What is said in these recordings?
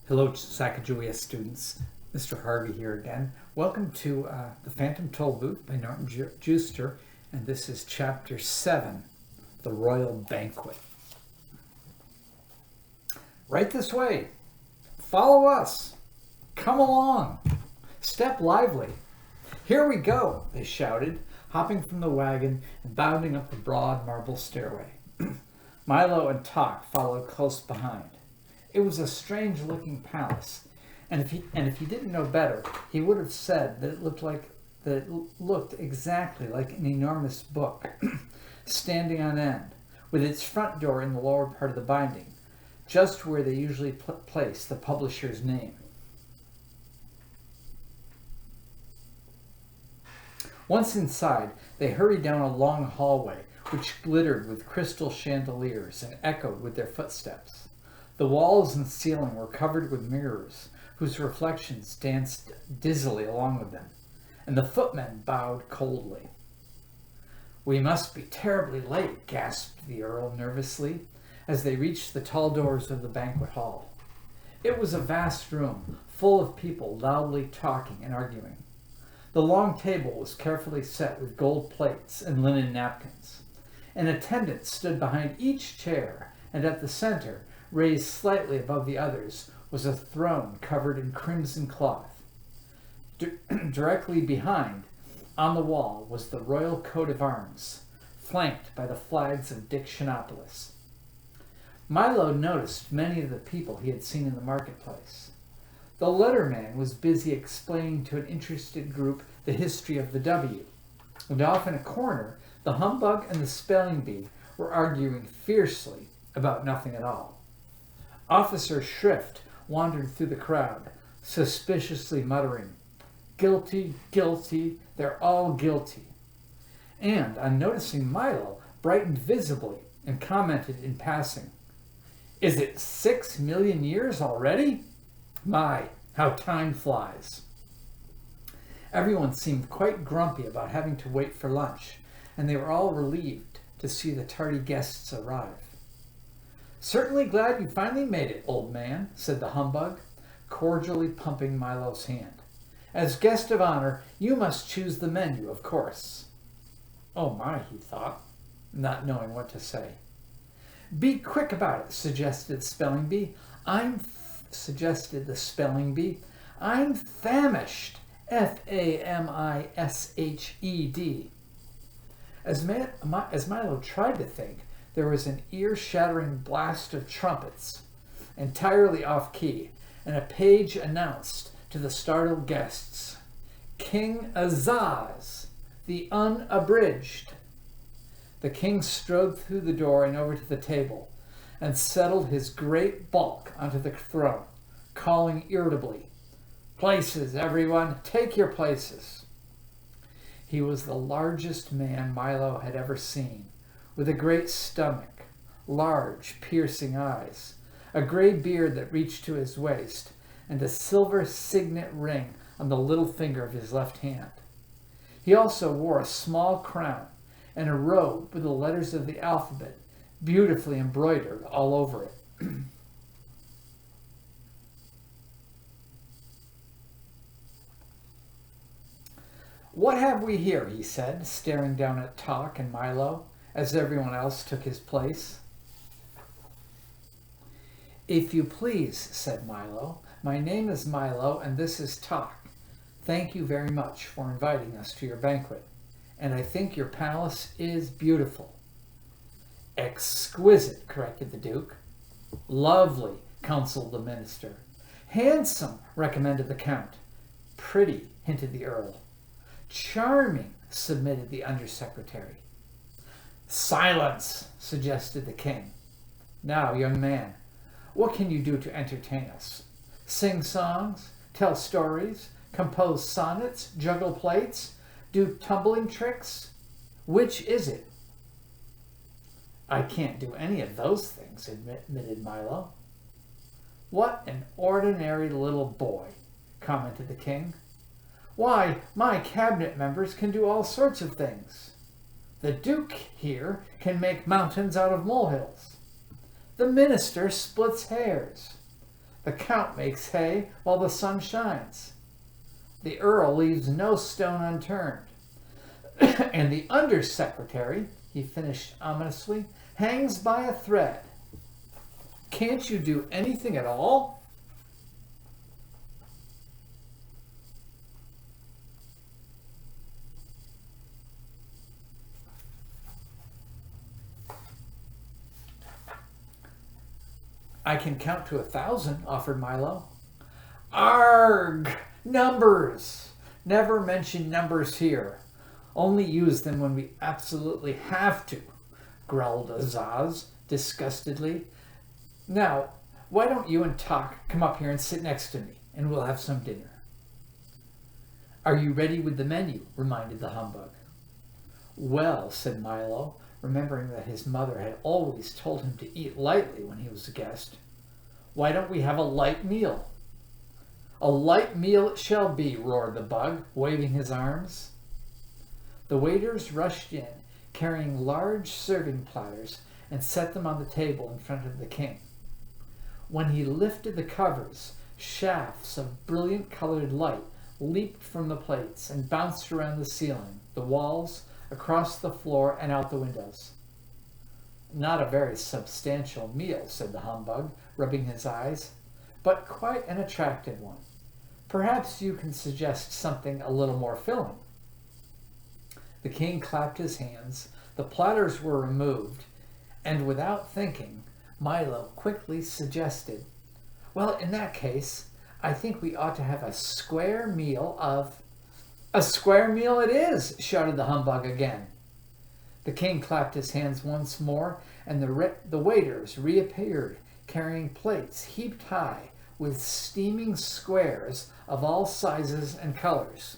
Hello, Sacagawea students. Mr. Harvey here again. Welcome to the Phantom Tollbooth by Norton Juster, and this is Chapter 7, The Royal Banquet. Right this way. Follow us. Come along. Step lively. Here we go, they shouted, hopping from the wagon and bounding up the broad marble stairway. Milo and Tok followed close behind. It was a strange-looking palace, and if he didn't know better, he would have said that it looked exactly like an enormous book, standing on end, with its front door in the lower part of the binding, just where they usually place the publisher's name. Once inside, they hurried down a long hallway, which glittered with crystal chandeliers and echoed with their footsteps. The walls and ceiling were covered with mirrors, whose reflections danced dizzily along with them, and the footmen bowed coldly. "We must be terribly late," gasped the Earl nervously, as they reached the tall doors of the banquet hall. It was a vast room, full of people loudly talking and arguing. The long table was carefully set with gold plates and linen napkins. An attendant stood behind each chair, and at the center, raised slightly above the others, was a throne covered in crimson cloth. Directly behind, on the wall, was the royal coat of arms, flanked by the flags of Dictionopolis. Milo noticed many of the people he had seen in the marketplace. The letterman was busy explaining to an interested group the history of the W, and off in a corner, the humbug and the spelling bee were arguing fiercely about nothing at all. Officer Shrift wandered through the crowd, suspiciously muttering, "Guilty, guilty, they're all guilty." And, on noticing Milo, brightened visibly and commented in passing, "Is it 6 million years already? My, how time flies." Everyone seemed quite grumpy about having to wait for lunch, and they were all relieved to see the tardy guests arrive. "Certainly glad you finally made it, old man," said the humbug, cordially pumping Milo's hand. "As guest of honor, you must choose the menu, of course." "Oh my," he thought, not knowing what to say. "Be quick about it," suggested the spelling bee. I'm famished. F-A-M-I-S-H-E-D. As Milo tried to think, there was an ear-shattering blast of trumpets, entirely off-key, and a page announced to the startled guests, "King Azaz, the Unabridged." The king strode through the door and over to the table, and settled his great bulk onto the throne, calling irritably, "Places, everyone, take your places." He was the largest man Milo had ever seen, with a great stomach, large, piercing eyes, a gray beard that reached to his waist, and a silver signet ring on the little finger of his left hand. He also wore a small crown and a robe with the letters of the alphabet beautifully embroidered all over it. "What have we here?" he said, staring down at Tok and Milo, as everyone else took his place. "If you please," said Milo, "my name is Milo, and this is Tok. Thank you very much for inviting us to your banquet, and I think your palace is beautiful." "Exquisite," corrected the Duke. "Lovely," counseled the minister. "Handsome," recommended the Count. "Pretty," hinted the Earl. "Charming," submitted the Undersecretary. "Silence," suggested the king. "Now, young man, what can you do to entertain us? Sing songs, tell stories, compose sonnets, juggle plates, do tumbling tricks? Which is it?" "I can't do any of those things," admitted Milo. "What an ordinary little boy," commented the king. "Why, my cabinet members can do all sorts of things. The Duke here can make mountains out of molehills. The minister splits hairs. The Count makes hay while the sun shines. The Earl leaves no stone unturned. And the Undersecretary, he finished ominously, hangs by a thread. Can't you do anything at all? I can count to 1,000, offered Milo. Arg! Numbers! Never mention numbers here. Only use them when we absolutely have to, growled Azaz disgustedly. Now, why don't you and Tok come up here and sit next to me, and we'll have some dinner. Are you ready with the menu? Reminded the humbug. Well, said Milo, remembering that his mother had always told him to eat lightly when he was a guest. Why don't we have a light meal? A light meal it shall be, roared the bug, waving his arms. The waiters rushed in, carrying large serving platters, and set them on the table in front of the king. When he lifted the covers, shafts of brilliant colored light leaped from the plates and bounced around the ceiling, the walls, across the floor, and out the windows. Not a very substantial meal, said the humbug, rubbing his eyes, but quite an attractive one. Perhaps you can suggest something a little more filling. The king clapped his hands, the platters were removed, and without thinking, Milo quickly suggested, well, in that case, I think we ought to have a square meal of... A square meal it is, shouted the humbug again. The king clapped his hands once more, and the waiters reappeared, carrying plates heaped high with steaming squares of all sizes and colors.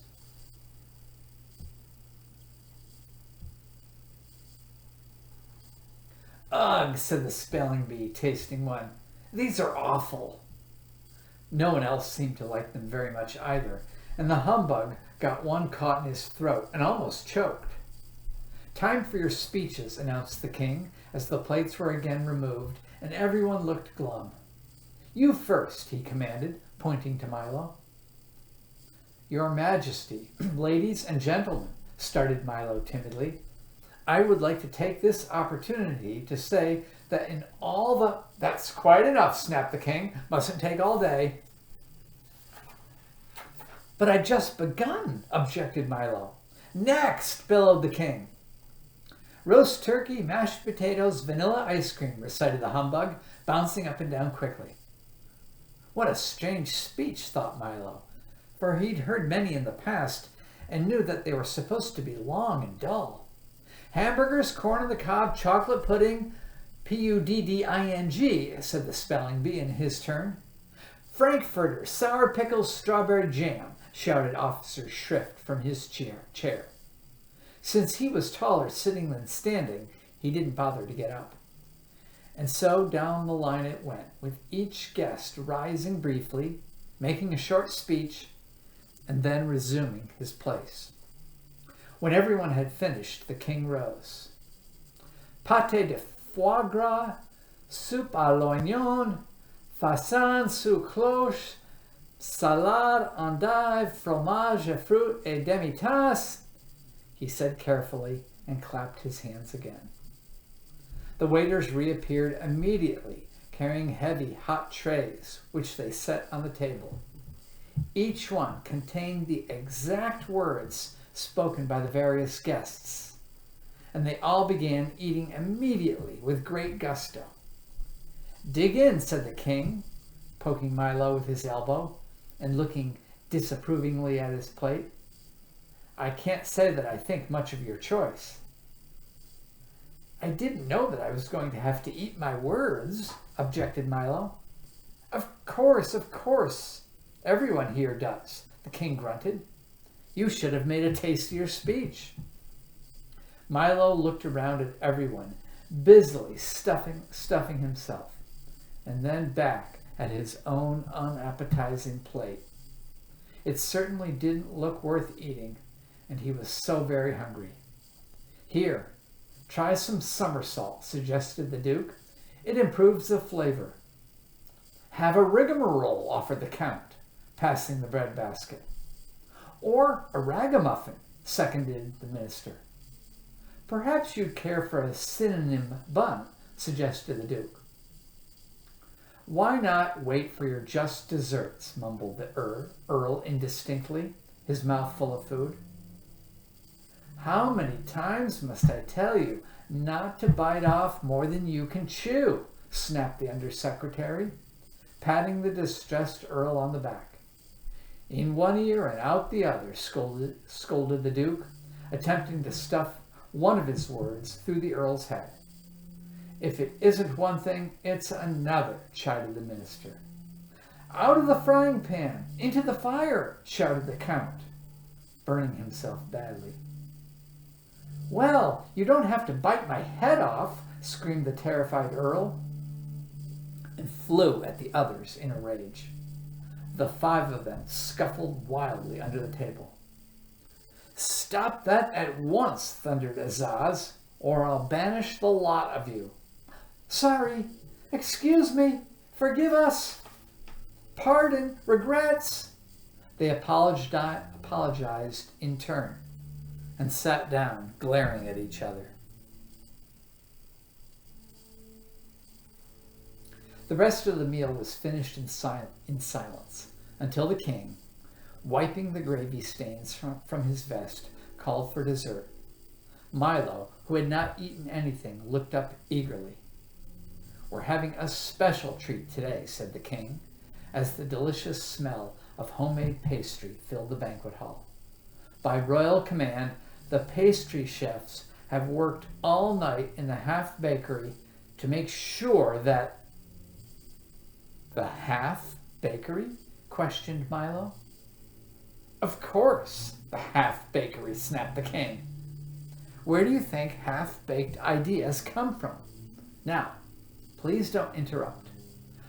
Ugh, said the spelling bee, tasting one. These are awful. No one else seemed to like them very much either, and the humbug got one caught in his throat and almost choked. Time for your speeches, announced the king, as the plates were again removed, and everyone looked glum. You first, he commanded, pointing to Milo. Your Majesty, ladies and gentlemen, started Milo timidly, I would like to take this opportunity to say that in all the... That's quite enough, snapped the king. Mustn't take all day. But I'd just begun, objected Milo. Next, bellowed the king. Roast turkey, mashed potatoes, vanilla ice cream, recited the humbug, bouncing up and down quickly. What a strange speech, thought Milo, for he'd heard many in the past and knew that they were supposed to be long and dull. Hamburgers, corn on the cob, chocolate pudding, pudding, said the spelling bee in his turn. Frankfurter, sour pickles, strawberry jam, shouted Officer Shrift from his chair. Since he was taller sitting than standing, he didn't bother to get up. And so down the line it went, with each guest rising briefly, making a short speech, and then resuming his place. When everyone had finished, the king rose. Pâté de foie gras, soupe à l'oignon, façon sous cloche, salade, endive, fromage, fruit et demi-tasse, he said carefully and clapped his hands again. The waiters reappeared immediately, carrying heavy, hot trays, which they set on the table. Each one contained the exact words spoken by the various guests, and they all began eating immediately with great gusto. Dig in, said the king, poking Milo with his elbow and looking disapprovingly at his plate. I can't say that I think much of your choice. I didn't know that I was going to have to eat my words, objected Milo. Of course. Everyone here does, the king grunted. You should have made a tastier speech. Milo looked around at everyone, busily stuffing himself, and then back at his own unappetizing plate. It certainly didn't look worth eating, and he was so very hungry. Here, try some somersault, suggested the Duke. It improves the flavor. Have a rigmarole, offered the Count, passing the bread basket. Or a ragamuffin, seconded the minister. Perhaps you'd care for a synonym bun, suggested the Duke. Why not wait for your just desserts, mumbled the Earl indistinctly, his mouth full of food. How many times must I tell you not to bite off more than you can chew? Snapped the undersecretary, patting the distressed Earl on the back. In one ear and out the other, scolded the Duke, attempting to stuff one of his words through the Earl's head. If it isn't one thing, it's another, chided the minister. Out of the frying pan, into the fire, shouted the Count, burning himself badly. Well, you don't have to bite my head off, screamed the terrified Earl, and flew at the others in a rage. The 5 of them scuffled wildly under the table. Stop that at once, thundered Azaz, or I'll banish the lot of you. Sorry, excuse me, forgive us, pardon, regrets. They apologized in turn and sat down, glaring at each other. The rest of the meal was finished in silence until the king, wiping the gravy stains from his vest, called for dessert. Milo, who had not eaten anything, looked up eagerly. We're having a special treat today, said the king, as the delicious smell of homemade pastry filled the banquet hall. By royal command, the pastry chefs have worked all night in the half bakery to make sure that... The half bakery? Questioned Milo. Of course, the half bakery, snapped the king. Where do you think half-baked ideas come from? Now, please don't interrupt.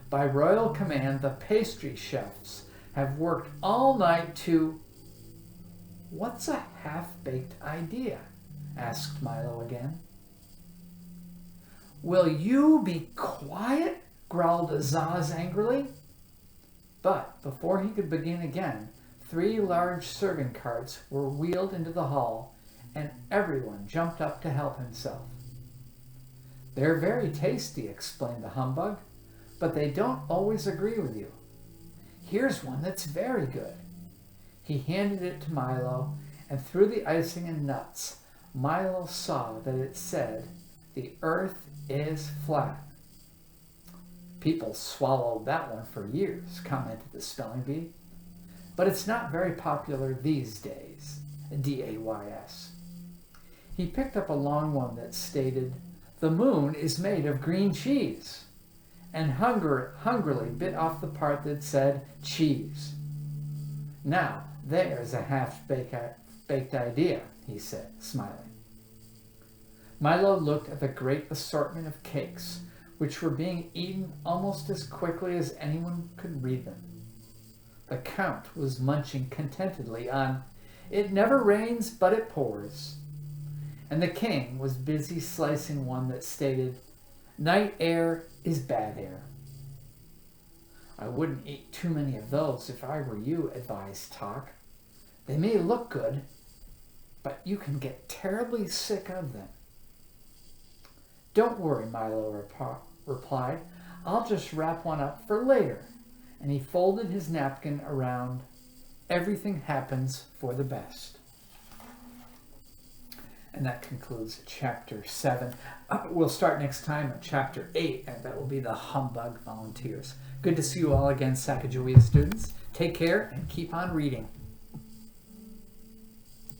By royal command, the pastry chefs have worked all night to... What's a half-baked idea? Asked Milo again. Will you be quiet? Growled Azaz angrily. But before he could begin again, 3 large serving carts were wheeled into the hall, and everyone jumped up to help himself. They're very tasty, explained the humbug, but they don't always agree with you. Here's one that's very good. He handed it to Milo, and through the icing and nuts, Milo saw that it said, "The earth is flat." People swallowed that one for years, commented the spelling bee. But it's not very popular these days, D-A-Y-S. He picked up a long one that stated, "The moon is made of green cheese," and hungrily bit off the part that said, "cheese." Now, there's a half-baked idea, he said, smiling. Milo looked at the great assortment of cakes, which were being eaten almost as quickly as anyone could read them. The Count was munching contentedly on "It never rains, but it pours." And the king was busy slicing one that stated, "Night air is bad air." I wouldn't eat too many of those if I were you, advised Talk. They may look good, but you can get terribly sick of them. Don't worry, Milo replied. I'll just wrap one up for later. And he folded his napkin around. Everything happens for the best. And that concludes chapter 7. We'll start next time at chapter 8, and that will be the Humbug Volunteers. Good to see you all again, Sacagawea students. Take care and keep on reading.